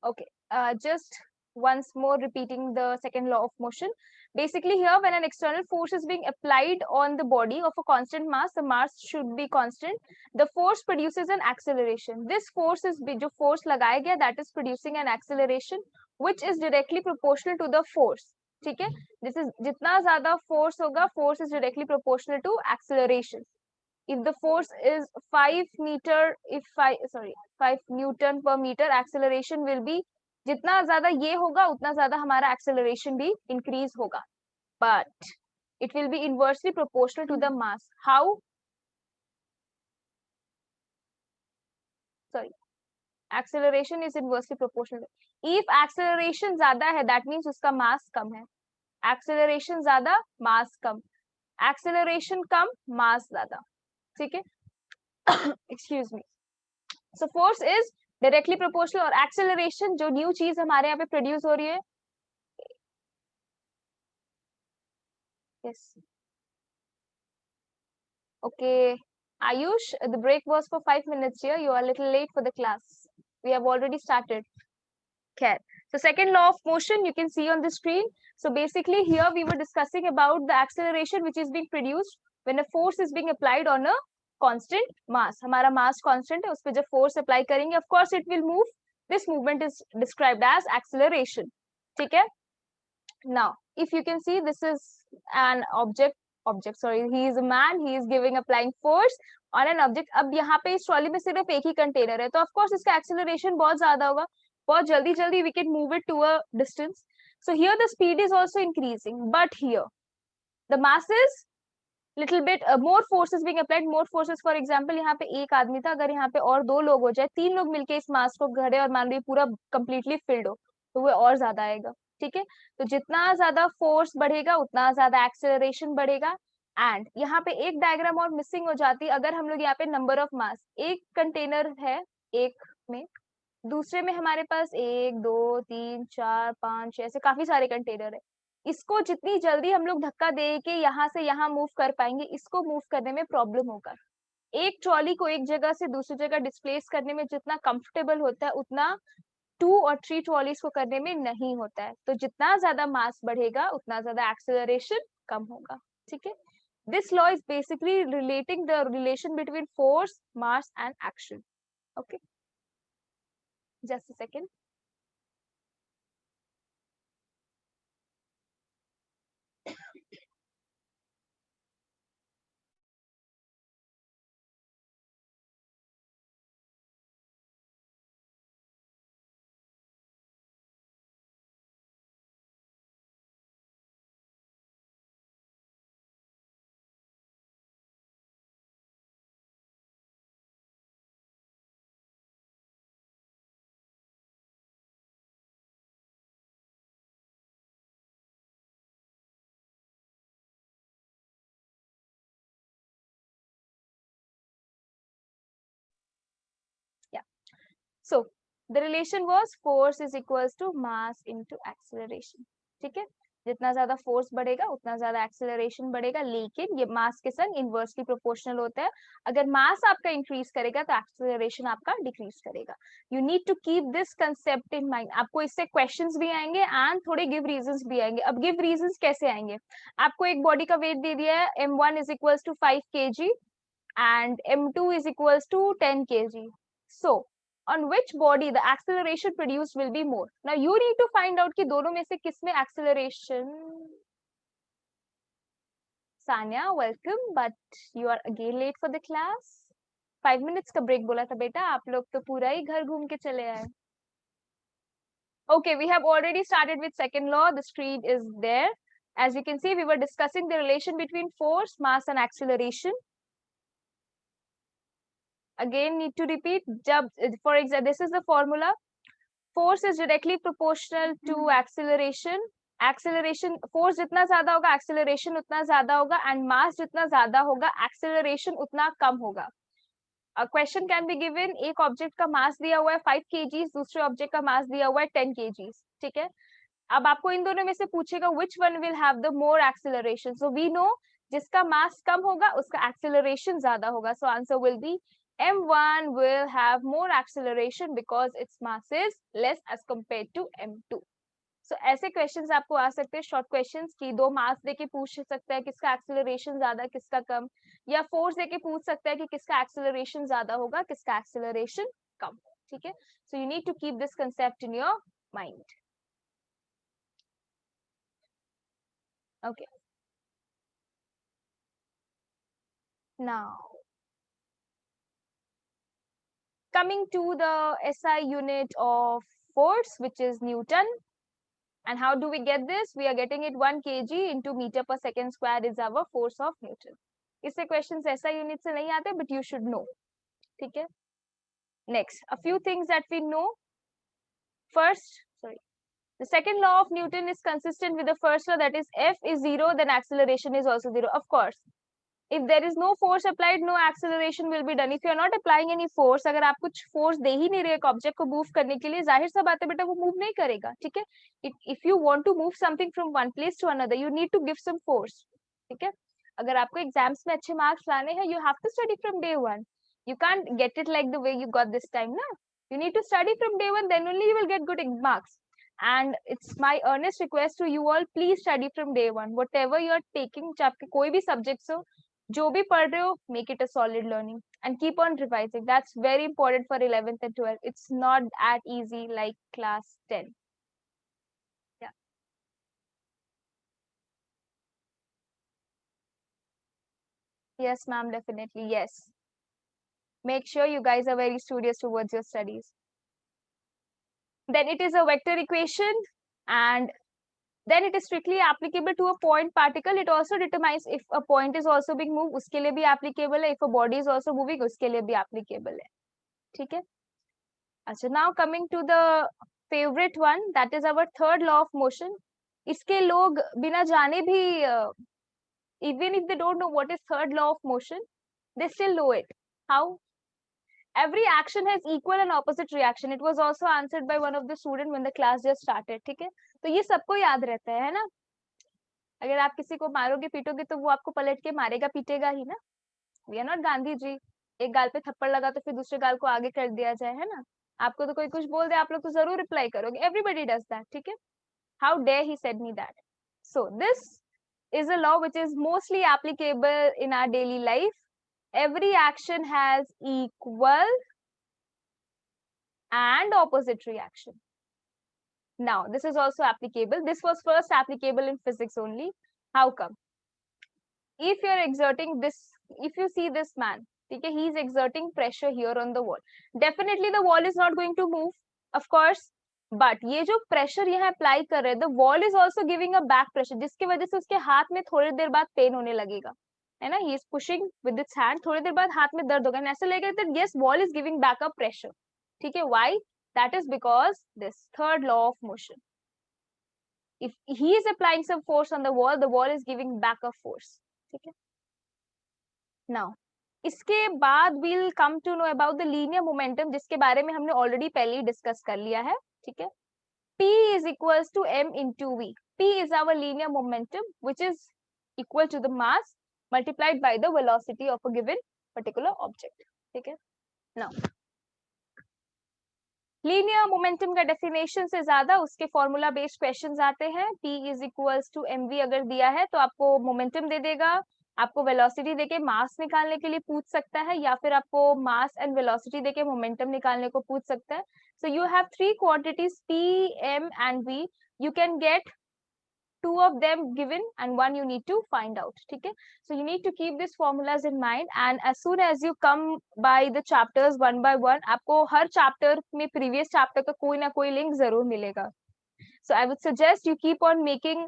Okay, just once more repeating the second law of motion. Basically here, when an external force is being applied on the body of a constant mass, the mass should be constant. The force produces an acceleration. This force is जो force लगाया गया, that is producing an acceleration which is directly proportional to the force. ठीक है, this is जितना ज़्यादा force होगा, force is directly proportional to acceleration. If the force is 5 Newton per meter, acceleration will be, जितना ज्यादा ये होगा उतना ज्यादा हमारा acceleration भी increase होगा, but it will be inversely proportional to the mass. How? Sorry, acceleration is inversely proportional. If acceleration ज्यादा है, that means उसका mass कम है. Acceleration ज्यादा, mass कम. Acceleration कम, mass ज्यादा. ठीक है? Excuse me. So force is directly proportional, और acceleration जो new चीज हमारे यहाँ पे produce हो रही है. Yes. Okay. Ayush, the break was for 5 minutes here. You are a little late for the class. We have already started. Okay. So second law of motion you can see on the screen. So basically here we were discussing about the acceleration which is being produced when a force is being applied on a constant mass. हमारा mass constant है, उस पे जब force apply करेंगे, of course it will move. This movement is described as acceleration. ठीक है? Now, if you can see, this is an object, sorry, he is a man, he is giving applying force on an object. अब यहाँ पे इस trolley में सिर्फ एक ही container है, तो of course इसका acceleration बहुत ज्यादा होगा, बहुत जल्दी we can move it to a distance. So here the speed is also increasing, but here the mass is little bit more forces being applied. More forces, for example, यहाँ पे एक आदमी था, अगर यहाँ पे और दो लोग हो जाए, तीन लोग मिलके इस मास को घड़े और मान लो पूरा completely filled हो, तो वो और ज्यादा आएगा. ठीक है, तो जितना ज्यादा फोर्स बढ़ेगा उतना ज्यादा एक्सेलरेशन बढ़ेगा. एंड यहाँ पे एक डायग्राम और मिसिंग हो जाती है. अगर हम लोग यहाँ पे नंबर ऑफ मास, एक कंटेनर है एक में, दूसरे में हमारे पास 1 2 3 4 5 ऐसे काफी सारे कंटेनर है. इसको जितनी जल्दी हम लोग धक्का दे के यहाँ से यहाँ मूव कर पाएंगे, इसको मूव करने में प्रॉब्लम होगा. एक ट्रॉली को एक जगह से दूसरी जगह डिस्प्लेस करने में जितना कंफर्टेबल होता है, उतना 2 और 3 ट्रॉलीज को करने में नहीं होता है. तो जितना ज्यादा मास बढ़ेगा उतना ज्यादा एक्सेलरेशन कम होगा. ठीक है, this law is basically relating the relation between force, mass and action. Okay, just a second. So the relation was force is equals to mass into acceleration. ठीक है, जितना ज्यादा फोर्स बढ़ेगा उतना ज्यादा एक्सेलरेशन बढ़ेगा, लेकिन ये मास के संग इनवर्सली प्रोपोर्शनल होता है. अगर मास आपका इंक्रीज करेगा तो एक्सेलरेशन आपका डिक्रीज करेगा. You need to keep this concept in mind. आपको इससे क्वेश्चंस भी आएंगे एंड थोड़े गिव रीजंस भी आएंगे. अब गिव रीजंस कैसे आएंगे? आपको एक बॉडी का वेट दे दिया है, m1 is equals to 5 kg and m2 is equals to 10 kg. So on which body the acceleration produced will be more. Now you need to find out कि दोनों में से किसमें acceleration. Sanya, welcome, but you are again late for the class. 5 minutes का break बोला था बेटा, आप लोग तो पूरा ही घर घूम के चले आए. Okay, we have already started with second law. The screen is there. As you can see, we were discussing the relation between force, mass and acceleration. Again need to repeat, jab, for example, this is the formula. Force is directly proportional to acceleration. Acceleration, force जितना ज्यादा होगा acceleration उतना ज्यादा होगा, and mass जितना ज्यादा होगा acceleration उतना कम होगा. A question can be given, एक ऑब्जेक्ट का मास दिया हुआ है 5 kg, दूसरे ऑब्जेक्ट का मास दिया हुआ है 10 kg. ठीक है, अब आपको इन दोनों में से पूछेगा which one will have the more acceleration. So we know जिसका मास कम होगा उसका acceleration ज्यादा होगा. So answer will be M1 will have more acceleration because its mass is less as compared to M2. So ऐसे क्वेश्चंस आपको आ सकते हैं, short questions की दो मास देके पूछ सकता है किसका एक्सेलरेशन ज्यादा किसका कम, या फोर्स देके पूछ सकता है कि किसका एक्सेलरेशन ज्यादा होगा किसका एक्सेलरेशन कम. ठीक है, so you need to keep this concept in your mind. Okay, now coming to the SI unit of force, which is Newton. And how do we get this? We are getting it 1 kg into meter per second square is our force of Newton. इससे questions SI unit से नहीं आते, but you should know. ठीक है? Next, a few things that we know. First, the second law of Newton is consistent with the first law, that is F is 0, then acceleration is also 0. Of course, if there is no force applied, no acceleration will be done. If you are not applying any force, अगर आप कुछ force दे ही नहीं रहे एक object को move करने के लिए, जाहिर सा बात है बेटा वो move नहीं करेगा. ठीक है? If you want to move something from one place to another, you need to give some force. ठीक है? अगर आपको exams में अच्छे marks लाने हैं, you have to study from day one. You can't get it like the way you got this time, na? You need to study from day one, then only you will get good marks. And it's my earnest request to you all, please study from day one. Whatever you are taking, चाहे आपके कोई भी subjects हो, जो भी पढ़ रहे हो, make it a solid learning and keep on revising. That's very important for 11th and 12th. It's not that easy like class 10. Yeah. Yes, ma'am, definitely. Yes. Make sure you guys are very studious towards your studies. Then it is a vector equation, and then it is strictly applicable to a point particle. It also determines if a point is also being moved, उसके लिए भी applicable है. If a body is also moving, उसके लिए भी applicable है. ठीक है? अच्छा, now coming to the favorite one, that is our third law of motion. इसके लोग बिना जाने भी even if they don't know what is third law of motion, they still know it. How? Every action has equal and opposite reaction. It was also answered by one of the student when the class just started. ठीक है? तो ये सबको याद रहता है ना? अगर आप किसी को मारोगे पीटोगे तो वो आपको पलट के मारेगा पीटेगा ही ना. We are not Gandhi ji, एक गाल पे थप्पड़ लगा तो फिर दूसरे गाल को आगे कर दिया जाए, है ना? आपको तो कोई कुछ बोल दे आप लोग तो जरूर रिप्लाई करोगे. Everybody does that. ठीक है? How dare he said me that. So this is a law which is mostly applicable in our daily life. Every action has equal and opposite reaction. Now, this is also applicable. This was first applicable in physics only. How come? If you're exerting this, if you see this man, okay, he is exerting pressure here on the wall. Definitely the wall is not going to move, of course. But ये जो pressure यहाँ apply कर रहे हैं, the wall is also giving a back pressure, जिसकी वजह से उसके हाथ में थोड़ी देर बाद pain होने लगेगा, है ना? He is pushing with its hand, थोड़ी देर बाद हाथ में दर्द होगा. ऐसा लगेगा that yes, wall is giving back a pressure. ठीक है? Why? That is because this third law of motion. If he is applying some force on the wall is giving back a force. ठीक है? Now, इसके बाद we'll come to know about the linear momentum, जिसके बारे में हमने already पहले ही discuss कर लिया है. ठीक है? P is equals to m into v. P is our linear momentum, which is equal to the mass multiplied by the velocity of a given particular object. ठीक है? Now, लीनियर मोमेंटम का definition से ज्यादा उसके formula based questions आते हैं. P is equals to mv अगर दिया है तो आपको मोमेंटम दे देगा, आपको वेलोसिटी देके मास निकालने के लिए पूछ सकता है, या फिर आपको मास एंड वेलोसिटी देके मोमेंटम निकालने को पूछ सकता है. So you have three quantities P, M and V. You can get two of them given and one you need to find out. ठीक है? So you need to keep these formulas in mind, and as soon as you come by the chapters one by one, आपको हर chapter में previous chapter का कोई ना कोई link जरूर मिलेगा. So I would suggest you keep on making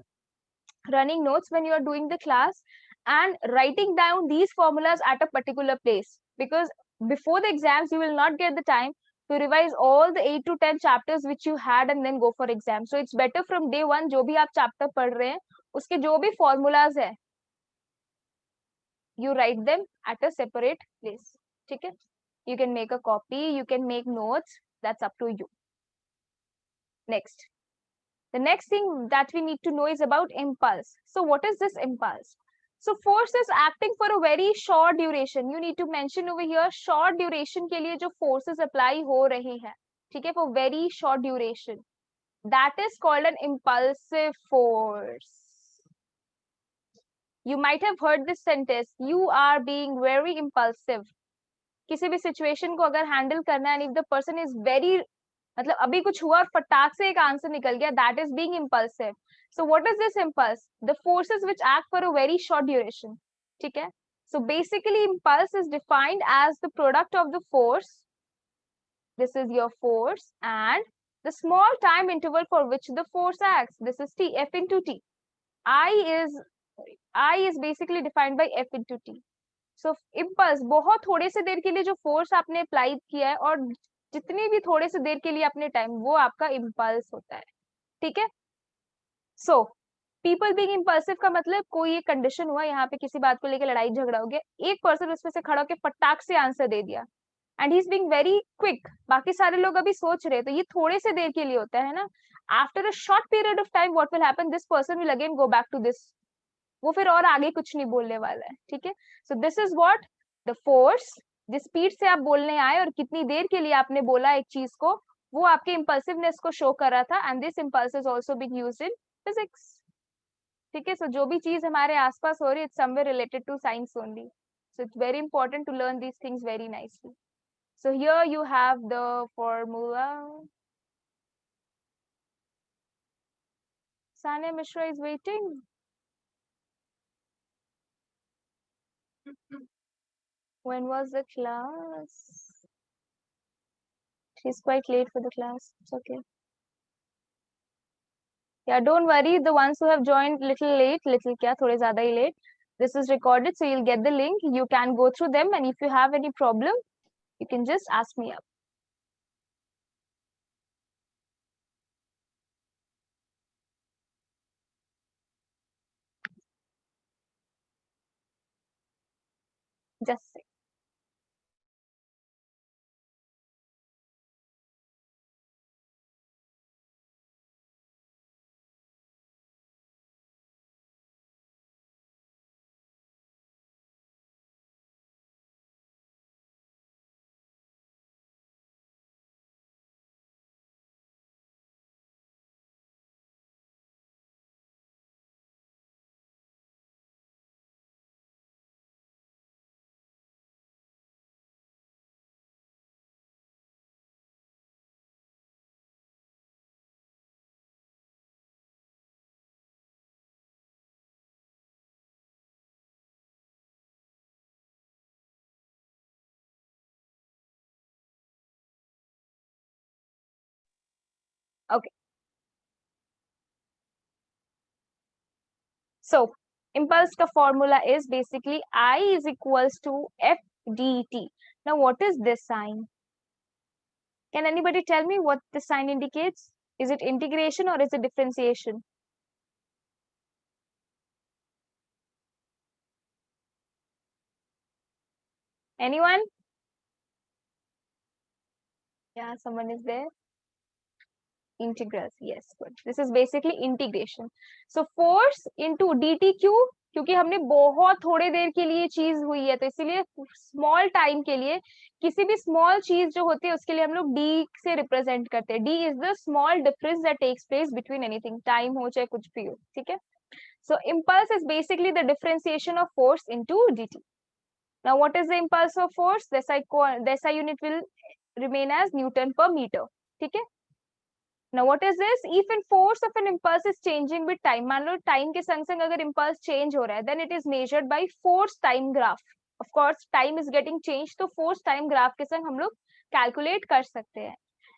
running notes when you are doing the class and writing down these formulas at a particular place, because before the exams you will not get the time to revise all the 8 to 10 chapters which you had and then go for exam. So it's better from day one जो भी आप chapter पढ़ रहे हैं उसके जो भी formulas है you write them at a separate place. ठीक है? You can make a copy, you can make notes, that's up to you. Next, the next thing that we need to know is about impulse. So what is this impulse? So force is acting for a very short duration. You need to mention over here short duration के लिए जो forces apply हो रहे हैं, ठीक है, for very short duration. That is called an impulsive force. You might have heard this sentence, you are being very impulsive. किसी भी situation को अगर handle करना है and if the person is very, मतलब अभी कुछ हुआ और फटाक से एक आंसर निकल गया, that is being impulsive. So what is this impulse? The forces which act for a very short duration. ठीक है? So basically impulse is defined as the product of the force, this is your force, and the small time interval for which the force acts, this is T, F into T. I is basically defined by F into T. So impulse, बहुत थोड़े से देर के लिए जो force आपने apply किया है और जितनी भी थोड़े से देर के लिए अपने टाइम, वो आपका impulse होता है, ठीक है? So पीपल बीइंग इम्पल्सिव का मतलब कोई एक कंडीशन हुआ, यहाँ पे किसी बात को लेकर लड़ाई झगड़ा हो गया, एक पर्सन उसमें से खड़ा होकर फटाक से आंसर दे दिया and he is being very quick, बाकी सारे लोग अभी सोच रहे, तो ये थोड़े से देर के लिए होता है ना. After a short period of time what will happen, this person will again go back to this, वो फिर और आगे कुछ नहीं बोलने वाला है, ठीक है. So this is what the force, जिस स्पीड से आप बोलने आए और कितनी देर के लिए आपने बोला एक चीज को, वो आपके इम्पल्सिवनेस को शो कर रहा था. And this impulse is also being used in physics, ठीक है. सो जो भी चीज हमारे आसपास हो रही है, it's somewhere related to science only. So it's very important to learn these things very nicely. So here you have the formula. Sania Mishra is waiting. When was the class? She's quite late for the class. It's okay. Yeah, don't worry. The ones who have joined little late, little kya, थोड़े ज़्यादा ही late. This is recorded, so you'll get the link. You can go through them, and if you have any problem, you can just ask me up. Just say. Okay. So impulse ka formula is basically I is equals to F dt. Now what is this sign? Can anybody tell me what this sign indicates? Is it integration or is it differentiation? Anyone? Yeah, someone is there. Integrals, yes, good. This is basically integration. So force into dt क्यों? क्योंकि हमने बहुत थोड़े देर के लिए चीज हुई है, तो इसीलिए स्मॉल टाइम के लिए किसी भी स्मॉल चीज जो होती है उसके लिए हम लोग डी से रिप्रेजेंट करते हैं. D is the small difference that takes place between anything, time हो चाहे कुछ भी हो, ठीक है. So impulse is basically the differentiation of force into dt. Now what is the impulse of force? The SI unit will remain as Newton per meter, ठीक है. Now what is this? If in force of an impulse is changing with time, मान लो time के संग संग अगर impulse change हो रहा है, then it is measured by force time graph. Of course time is getting changed, तो force time graph के संग हम लोग calculate कर सकते हैं.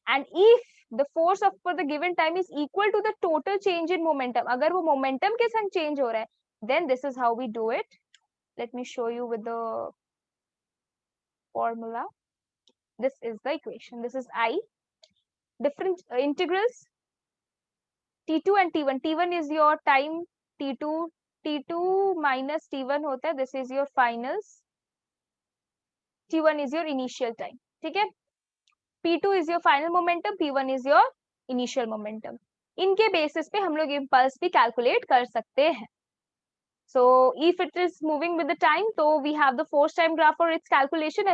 And if the force of for the given time is equal to the total change in momentum, अगर वो momentum के संग change हो रहा है, then this is how we do it. Let me show you with the formula. This is the equation. This is I. Different integrals T2 and T1. T1 is your time, T2 minus T1 होता है. This is your finals. T1 is your initial time. ठीक है. P2 is your final momentum. P1 is your initial momentum. इनके basis पे हम लोग impulse भी calculate कर सकते हैं. So if it is moving with the time, so we have the force time graph for its calculation.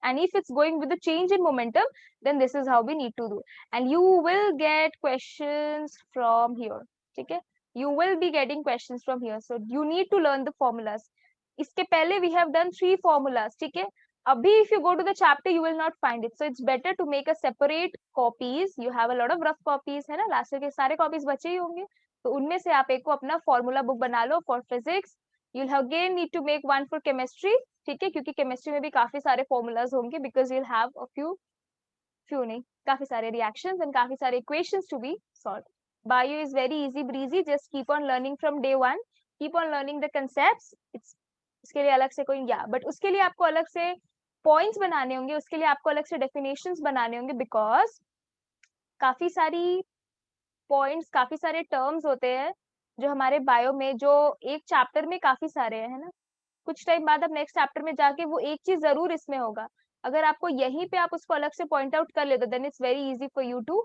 And if it's going with the change in momentum, then this is how we need to do. And you will get questions from here. Okay? You will be getting questions from here. So you need to learn the formulas. इसके पहले we have done 3 formulas. ठीक है? Abhi, if you go to the chapter, you will not find it. So it's better to make a separate copies. You have a lot of rough copies, है ना? Last year के सारे copies बचे ही होंगे. तो उनमें से आप एक को अपना फॉर्मूला बुक बना लो for physics. you'll again need to make one for chemistry. ठीक है, क्योंकि केमिस्ट्री में भी काफी सारे फॉर्मूलाज होंगे because you'll have a few नहीं, काफी सारे reactions and काफी सारे equations to be solved. Bio is very easy breezy. Just keep on learning from day one. Keep on learning the concepts. इसके लिए अलग से कोई but उसके लिए आपको अलग से points बनाने होंगे, उसके लिए आपको अलग से definitions बनाने होंगे because काफी सारी पॉइंट्स, काफी सारे टर्म्स होते हैं जो हमारे बायो में, जो एक चैप्टर में काफी सारे हैं, है ना. कुछ टाइम बाद अब नेक्स्ट चैप्टर में जाके वो एक चीज जरूर इसमें होगा. अगर आपको यहीं पे आप उसको अलग से पॉइंट आउट कर ले तो then it's very easy for you to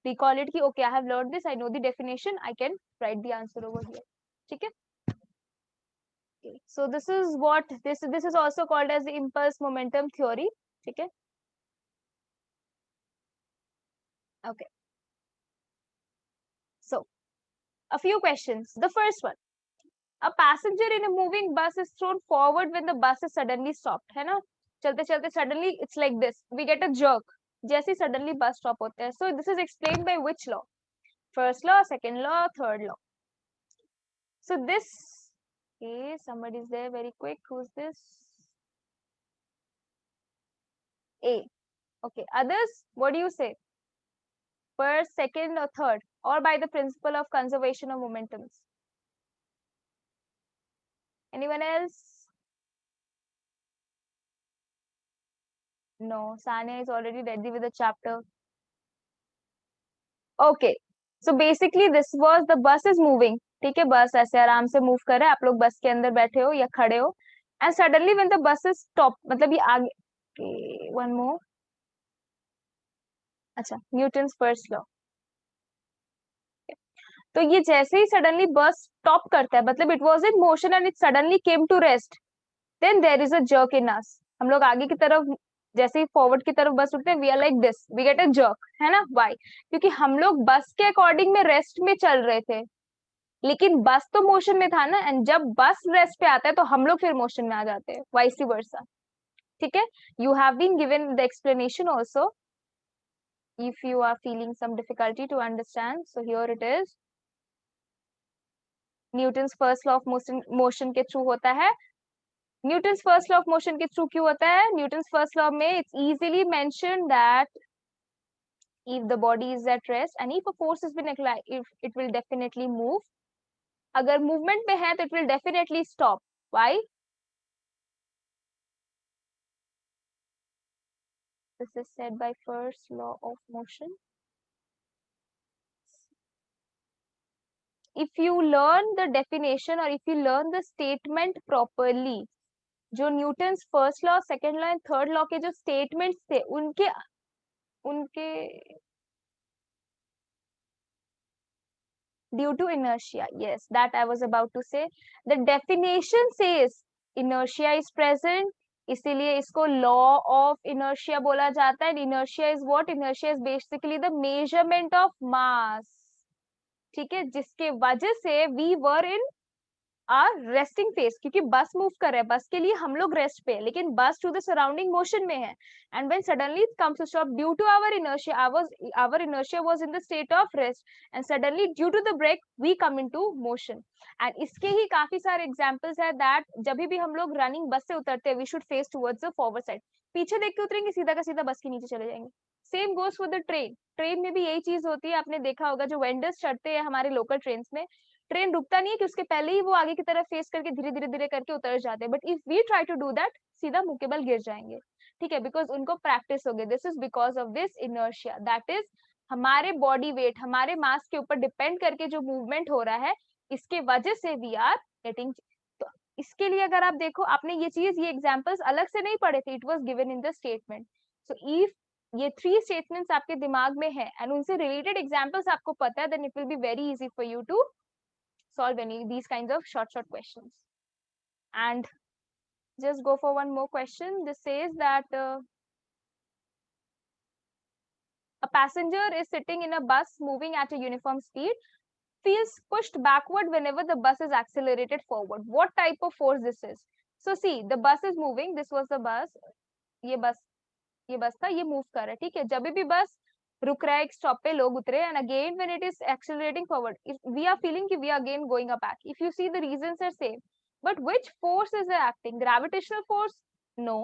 recall it कि okay I have learned this, I know the definition, I can write the answer over here. ठीक है. So this is what this is also called as the impulse momentum theory. ठीक है. Okay. So, a few questions. The first one, a passenger in a moving bus is thrown forward when the bus is suddenly stopped. है ना, चलते चलते suddenly it's like this, we get a jerk जैसे suddenly bus stop होते हैं. So this is explained by which law? First law, second law, third law. So this, okay, somebody is there very quick. Who's this? A. Okay, others, what do you say? First, second, or third, or by the principle of conservation of momentums? Anyone else? No, Sanya is already ready with the chapter. Okay, so basically this was the bus is moving. ठीक है, बस ऐसे आराम से move कर रहा है, आप लोग बस के अंदर बैठे हो या खड़े हो, and suddenly when the bus is stop, मतलब ये आगे, वन मोर. अच्छा, न्यूटन्स फर्स्ट लॉ. तो ये जैसे ही सडनली बस स्टॉप करता है, मतलब it was in motion and it suddenly came to rest, then there is a jerk in us. हम लोग आगे की तरफ, जैसे ही फॉरवर्ड की तरफ बस उठते हैं, we are like this, we get a jerk, है ना. व्हाई? क्योंकि हम लोग बस के अकॉर्डिंग में रेस्ट में चल रहे थे, लेकिन बस तो मोशन में था ना, एंड जब बस रेस्ट पे आता है तो हम लोग फिर मोशन में आ जाते हैं, वाइस वर्सा. ठीक है. You have been given the explanation also if you are feeling some difficulty to understand. So here it is. Newton's first law of motion के थ्रू होता है. Newton's first law of motion के through क्यों होता है? Newton's first law में it's easily mention that if the body is at rest and if a force has been applied, if it will definitely move. अगर movement में है तो it will definitely stop. Why? This is said by first law of motion. If you learn the definition or if you learn the statement properly, जो Newton's first law, second law and third law के जो statements थे, उनके उनके due to inertia, yes, that I was about to say. The definition says inertia is present, इसीलिए इसको law of inertia बोला जाता है. Inertia is what? Inertia is basically the measurement of mass. ठीक है, जिसके वजह से we were in resting phase, क्योंकि बस मूव कर रहा है, बस के लिए हम लोग रेस्ट पे है, लेकिन बस टू द सराउंडिंग मोशन में है. And when suddenly it comes to stop due to our inertia was in the state of rest, and suddenly due to the brake we come into motion. And इसके ही काफी सारे examples है that जब भी हम लोग रनिंग बस से उतरते हैं, we should face towards the forward side. पीछे देख के उतरेंगे, सीधा का सीधा बस के नीचे चले जाएंगे. Same goes for the train. Train में भी यही चीज होती है, आपने देखा होगा जो वेंडर्स चढ़ते हैं हमारे लोकल ट्रेन में, ट्रेन रुकता नहीं है कि उसके पहले ही वो आगे की तरफ फेस करके धीरे धीरे धीरे करके उतर जाते हैं. But if we try to do that, सीधा मुंह के बल गिर जाएंगे. ठीक है, बिकॉज उनको प्रैक्टिस हो गई. This is because of this inertia, that is हमारे बॉडी वेट, हमारे मास के ऊपर डिपेंड करके जो मूवमेंट हो रहा है, इसके वजह से वी आर गेटिंग. तो इसके लिए अगर आप देखो, आपने ये चीज, ये एग्जाम्पल्स अलग से नहीं पढ़े थे, it was given in the statement. So if ये 3 स्टेटमेंट्स आपके दिमाग में है एंड उनसे रिलेटेड एग्जाम्पल्स आपको पता है, then it will be very easy for you to solve any these kinds of short questions. And just go for one more question. This says that a passenger is sitting in a bus moving at a uniform speed, feels pushed backward whenever the bus is accelerated forward. What type of force this is? So see, the bus is moving. This was the bus. ये बस ये बस था, ये move कर रहा है, ठीक है. जब भी बस रुक रहा है एक स्टॉप पे, लोग उतरे, and again when it is accelerating forward, we are feeling कि we are again going up back. If you see the reasons are same, but which force is acting? Gravitational force? No.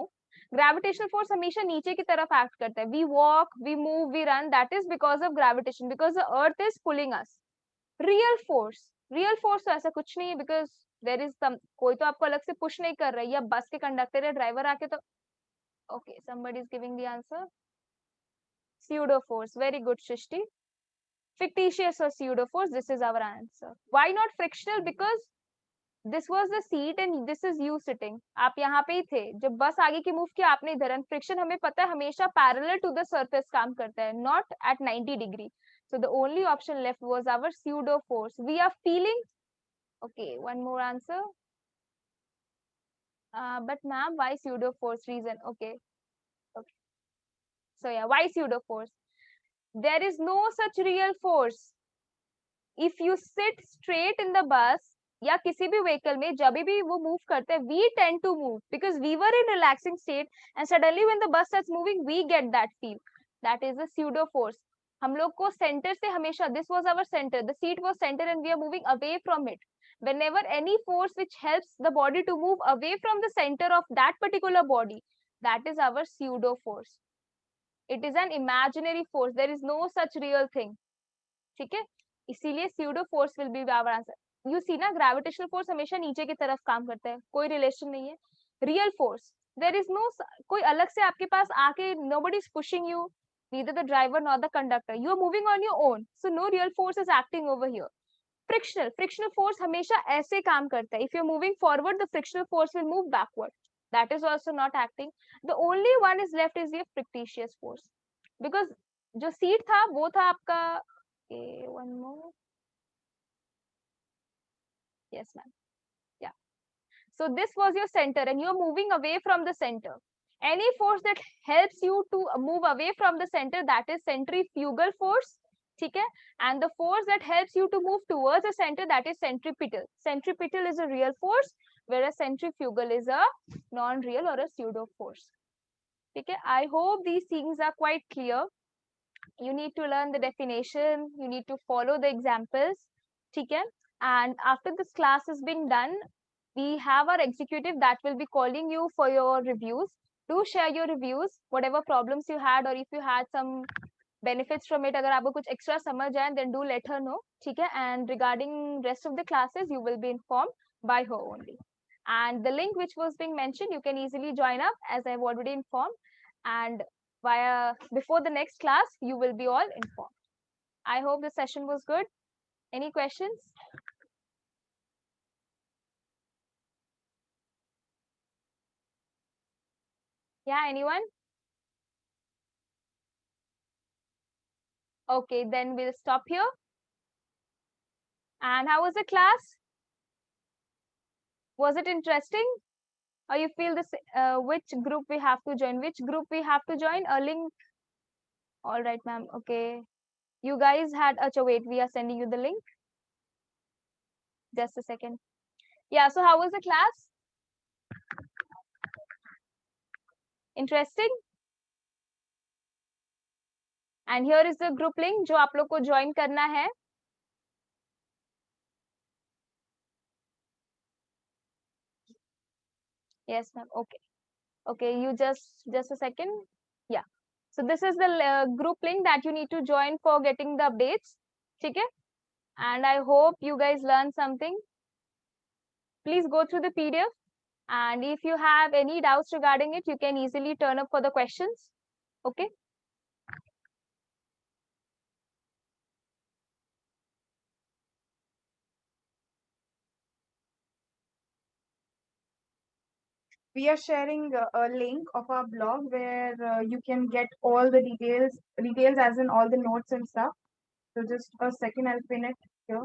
Gravitational force हमेशा नीचे की तरफ act करता है. We walk, we move, we run, that is because of gravitation, because the earth is pulling us. Real force तो ऐसा कुछ नहीं है, बिकॉज देर इज सम, कोई तो आपको अलग से पुश नहीं कर रहा है, या बस के कंडक्टर या ड्राइवर आके तो. Okay, somebody is giving the answer. Pseudo force. Very good, Shrishti. Fictitious or pseudo force. This is our answer. Why not frictional? Because this was the seat and this is you sitting. आप यहाँ पे ही थे जब बस आगे की move किया, आपने इधर. एंड फ्रिक्शन हमें पता है हमेशा पैरेलल टू द सरफेस काम करता है, not at 90 degree. So the only option left was our pseudo force. We are feeling. Okay, one more answer. But ma'am, why pseudo force? Reason. Okay. Okay. So yeah, why pseudo force? There is no such real force. If you sit straight in the bus या किसी भी vehicle में, जब भी वो move करते हैं, we tend to move because we were in relaxing state and suddenly when the bus starts moving we get that feel. That is a pseudo force. हम लोग को सेंटर से हमेशा, this was our center, the seat was center and we are moving away from it. Whenever any force which helps the body to move away from the center of that particular body, that is our pseudo force. It is an imaginary force. There is no such real thing. ठीक है, इसीलिए pseudo force will be our answer. You see ना, gravitational force हमेशा नीचे की तरफ काम करता है, कोई रिलेशन नहीं है. Real force, there is no, कोई अलग से आपके पास आके, nobody is pushing you, neither the driver nor the conductor. You are moving on your own, so no real force is acting over here. Frictional force हमेशा ऐसे काम करता है. If you are moving forward, the frictional force will move backward. That is also not acting. The only one is left is your fictitious force, because जो seat था वो था आपका. Okay, one more. Yes, ma'am. Yeah. So this was your center and you're moving away from the center. Any force that helps you to move away from the center, that is centrifugal force. Okay? And the force that helps you to move towards the center, that is centripetal. Centripetal is a real force, whereas centrifugal is a non-real or a pseudo force. Okay? I hope these things are quite clear. You need to learn the definition, you need to follow the examples. Okay? And after this class is being done, we have our executive that will be calling you for your reviews. Do share your reviews, whatever problems you had, or if you had some benefits from it. अगर आपको कुछ extra समझ आए, then do let her know. ठीक है? And regarding rest of the classes, you will be informed by her only. And the link which was being mentioned, you can easily join up, as I've already informed. And before the next class, you will be all informed. I hope the session was good. Any questions? Yeah, anyone? Okay, then we'll stop here. And how was the class? Was it interesting? Or you feel this? Which group we have to join? Which group we have to join? A link. All right, ma'am. Okay. You guys had. Wait. We are sending you the link. Just a second. Yeah. So how was the class? Interesting. And here is the group link जो आप लोग को join करना है. Yes, ma'am. Okay. Okay. You just a second. Yeah. So this is the group link that you need to join for getting the updates. ठीक है? And I hope you guys learned something. Please go through the PDF. And if you have any doubts regarding it, you can easily turn up for the questions. Okay. We are sharing a link of our blog where you can get all the details as in all the notes and stuff. So just a second, I'll pin it here.